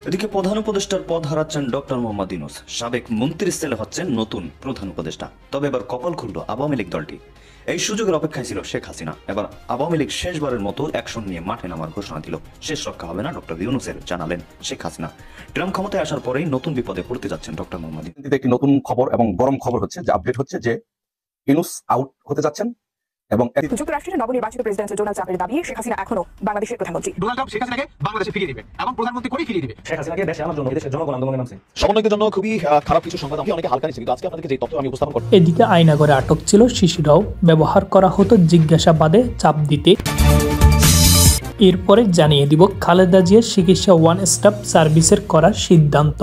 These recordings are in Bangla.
এদিকে প্রধান উপদেষ্টার পদ হারাচ্ছেন ডক্টর মোহাম্মদ ইউনূস। সাবেক মন্ত্রীর ছেলে হচ্ছেন নতুন প্রধান উপদেষ্টা। তবে এবার কপাল খুলল আওয়ামী লীগ দলটি। এই সুযোগের অপেক্ষায় ছিল শেখ হাসিনা। এবার আওয়ামী লীগ শেষবারের মতো অ্যাকশন নিয়ে মাঠে নামার ঘোষণা দিল। শেষ রক্ষা হবে না ডক্টর ইউনূসের, জানালেন শেখ হাসিনা। ট্রাম্প ক্ষমতায় আসার পরেই নতুন বিপদে পড়তে যাচ্ছেন ডক্টর মোহাম্মদ ইউনূস। একটি নতুন খবর এবং গরম খবর হচ্ছে যে আপডেট হচ্ছে যে ইউনূস আউট হতে যাচ্ছেন এবং যুক্তরাষ্ট্রের নবনির্বাচিত প্রেসিডেন্ট ডোনাল্ড ট্রাম্পের দাবি শেখ হাসিনা এখনো বাংলাদেশের প্রধানমন্ত্রী। ডোনাল্ড ট্রাম্প শেখ হাসিনাকে বাংলাদেশে ফিরিয়ে দিবে এবং প্রধানমন্ত্রী করে ফিরিয়ে দিবে। শেখ হাসিনাকে দেশে আনার জন্য দেশের জনগণ আন্দোলনে নামছে। সমন্বয়কের জন্য খুবই খারাপ কিছু সংবাদ আমি অনেকে হালকা নিচ্ছি, কিন্তু আজকে আপনাদেরকে যে তথ্য আমি উপস্থাপন করব। এদিকে আয়নাঘরে আটক ছিল শিশুরাও ব্যবহার করা হতো জিজ্ঞাসাবাদে চাপ দিতে। এরপরে জানিয়ে দিব খালেদা জিয়ার চিকিৎসা ওয়ান স্টপ সার্ভিসের করার সিদ্ধান্ত।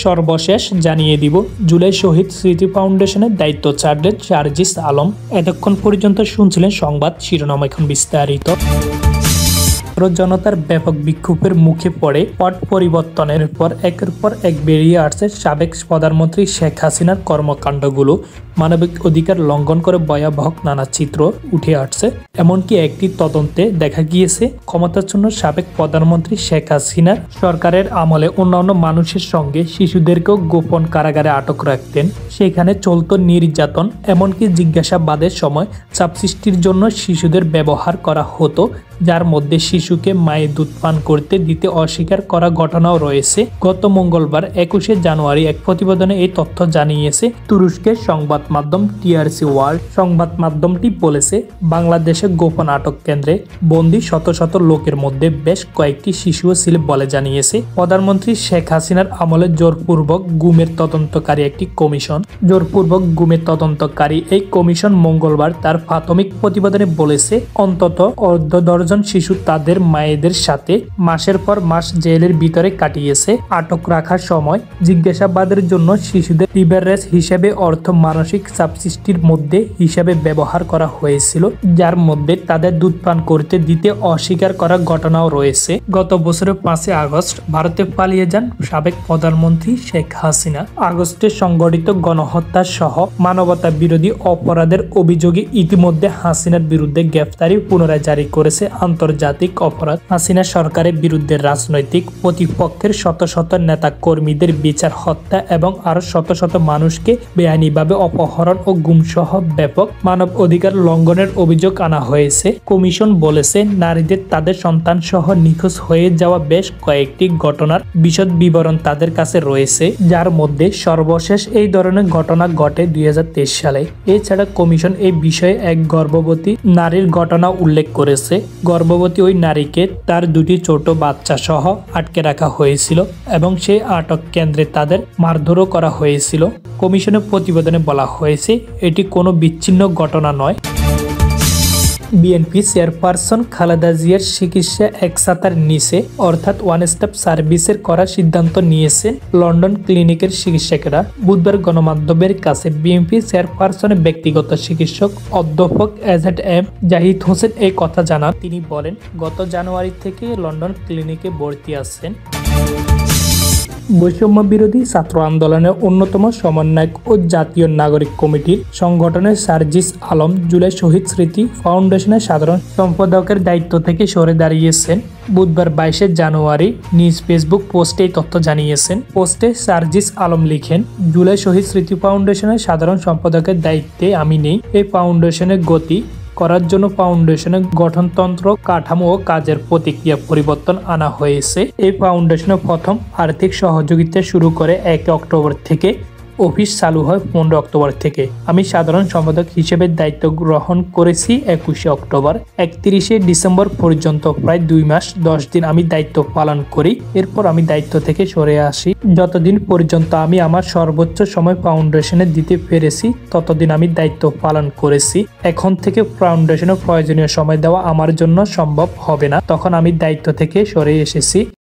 সর্বশেষ জানিয়ে দিব জুলাই শহীদ স্মৃতি ফাউন্ডেশনের দায়িত্ব ছাড়লেন সার্জিস আলম। এতক্ষণ পর্যন্ত শুনছিলেন সংবাদ শিরোনাম, এখন বিস্তারিত। জনতার ব্যাপক বিক্ষোভের মুখে পড়ে পট পরিবর্তনের পর একের পর এক বেরিয়ে আসছে সাবেক প্রধানমন্ত্রী শেখ হাসিনার কর্মকাণ্ডগুলো। মানবিক অধিকার লঙ্ঘন করে ভয়াবহ নানা চিত্র উঠে আসছে। এমনকি একটি তদন্তে দেখা গিয়েছে ক্ষমতাচ্ছন্ন সাবেক প্রধানমন্ত্রী শেখ হাসিনার সরকারের আমলে অন্যান্য মানুষের সঙ্গে শিশুদেরকেও গোপন কারাগারে আটক রাখতেন। সেখানে চলত নির্যাতন, এমনকি জিজ্ঞাসাবাদের সময় চাপ সৃষ্টির জন্য শিশুদের ব্যবহার করা হতো, যার মধ্যে শিশুকে মায়ের দুধ পান করতে দিতে অস্বীকার করা ঘটনাও রয়েছে। গত মঙ্গলবার 21শে জানুয়ারি এক প্রতিবেদনে এই তথ্য জানিয়েছে তুরস্কের সংবাদ মাধ্যম টিআরসি ওয়ার্ল্ড। সংবাদ মাধ্যমটি বলেছে, বাংলাদেশে গোপন আটক কেন্দ্রে বন্দী শত শত লোকের মধ্যে বেশ কয়েকটি শিশুও ছিল বলে জানিয়েছে প্রধানমন্ত্রী শেখ হাসিনার আমলে জোরপূর্বক গুমের তদন্তকারী একটি কমিশন। জোরপূর্বক গুমের তদন্তকারী এই কমিশন মঙ্গলবার তার প্রাথমিক প্রতিবেদনে বলেছে অন্তত অর্ধ দর্জন শিশু তাদের মায়েদের সাথে মাসের পর মাস জেলের ভিতরে কাটিয়েছে। আটক রাখার সময় জিজ্ঞাসাবাদের জন্য শিশুদের লিভারেজ হিসেবে অর্থ মানসিক চাপ সৃষ্টির মধ্যে হিসেবে ব্যবহার করা হয়েছিল, যার মধ্যে তাদের দুধ পান করতে দিতে অস্বীকার করার ঘটনাও রয়েছে। গত বছরের 5 আগস্ট ভারতে পালিয়ে যান সাবেক প্রধানমন্ত্রী শেখ হাসিনা। আগস্টে সংগঠিত গণহত্যা সহ মানবতা বিরোধী অপরাধের অভিযোগে ইতিমধ্যে হাসিনার বিরুদ্ধে গ্রেফতারি পুনরায় জারি করেছে আন্তর্জাতিক অপরাধ। হাসিনা সরকারের বিরুদ্ধে রাজনৈতিক প্রতিপক্ষের শত শত নেতা কর্মীদের বিচার, হত্যা এবং আরো শত শত মানুষকে বেআইনিভাবে অপহরণ ও গুমসহ ব্যাপক মানব অধিকার লঙ্ঘনের অভিযোগ আনা হয়েছে। কমিশন বলেছে, নারীদের তাদের সন্তান সহ নিখোঁজ হয়ে যাওয়া বেশ কয়েকটি ঘটনার বিশদ বিবরণ তাদের কাছে রয়েছে, যার মধ্যে সর্বশেষ এই ধরনের ঘটনা ঘটে 2023 সালে। এছাড়া কমিশন এই বিষয়ে এক গর্ভবতী নারীর ঘটনা উল্লেখ করেছে। গর্ভবতী ওই নারীকে তার 2টি ছোট বাচ্চা সহ আটকে রাখা হয়েছিল এবং সেই আটক কেন্দ্রে তাদের মারধরও করা হয়েছিল। কমিশনের প্রতিবেদনে বলা হয়েছে, এটি কোনো বিচ্ছিন্ন ঘটনা নয়। বিএনপি চেয়ারপারসন খালেদা জিয়ার চিকিৎসা এক ছাতার নিচে অর্থাৎ ওয়ান স্টপ সার্ভিসের করার সিদ্ধান্ত নিয়েছেন লন্ডন ক্লিনিকের চিকিৎসকেরা। বুধবার গণমাধ্যমের কাছে বিএনপি চেয়ারপারসনের ব্যক্তিগত চিকিৎসক অধ্যাপক এজেড জাহিদ হোসেন এই কথা জানান। তিনি বলেন, গত জানুয়ারি থেকে লন্ডন ক্লিনিকে ভর্তি আছেন। বৈষম্য বিরোধী ছাত্র আন্দোলনের অন্যতম সমন্বয়ক ও জাতীয় নাগরিক কমিটির সংগঠনের সার্জিস আলম জুলাই শহীদ স্মৃতি ফাউন্ডেশনের সাধারণ সম্পাদকের দায়িত্ব থেকে সরে দাঁড়িয়েছেন। বুধবার 22শে জানুয়ারি নিজ ফেসবুক পোস্টে এই তথ্য জানিয়েছেন। পোস্টে সার্জিস আলম লিখেন, জুলাই শহীদ স্মৃতি ফাউন্ডেশনের সাধারণ সম্পাদকের দায়িত্বে আমি নেই। এই ফাউন্ডেশনের গতি করার জন্য ফাউন্ডেশনের গঠনতন্ত্র, কাঠামো ও কাজের প্রতিক্রিয়া পরিবর্তন আনা হয়েছে। এই ফাউন্ডেশনের প্রথম আর্থিক সহযোগিতা শুরু করে 1 অক্টোবর থেকে, অফিস চালু হয় 15 অক্টোবর থেকে। আমি সাধারণ সম্পাদক হিসেবে দায়িত্ব গ্রহণ করেছি 21শে অক্টোবর। 31শে ডিসেম্বর পর্যন্ত প্রায় 2 মাস 10 দিন আমি দায়িত্ব পালন করি। এরপর আমি দায়িত্ব থেকে সরে আসি। যতদিন পর্যন্ত আমি আমার সর্বোচ্চ সময় ফাউন্ডেশনে দিতে পেরেছি ততদিন আমি দায়িত্ব পালন করেছি। এখন থেকে ফাউন্ডেশনের প্রয়োজনীয় সময় দেওয়া আমার জন্য সম্ভব হবে না, তখন আমি দায়িত্ব থেকে সরে এসেছি।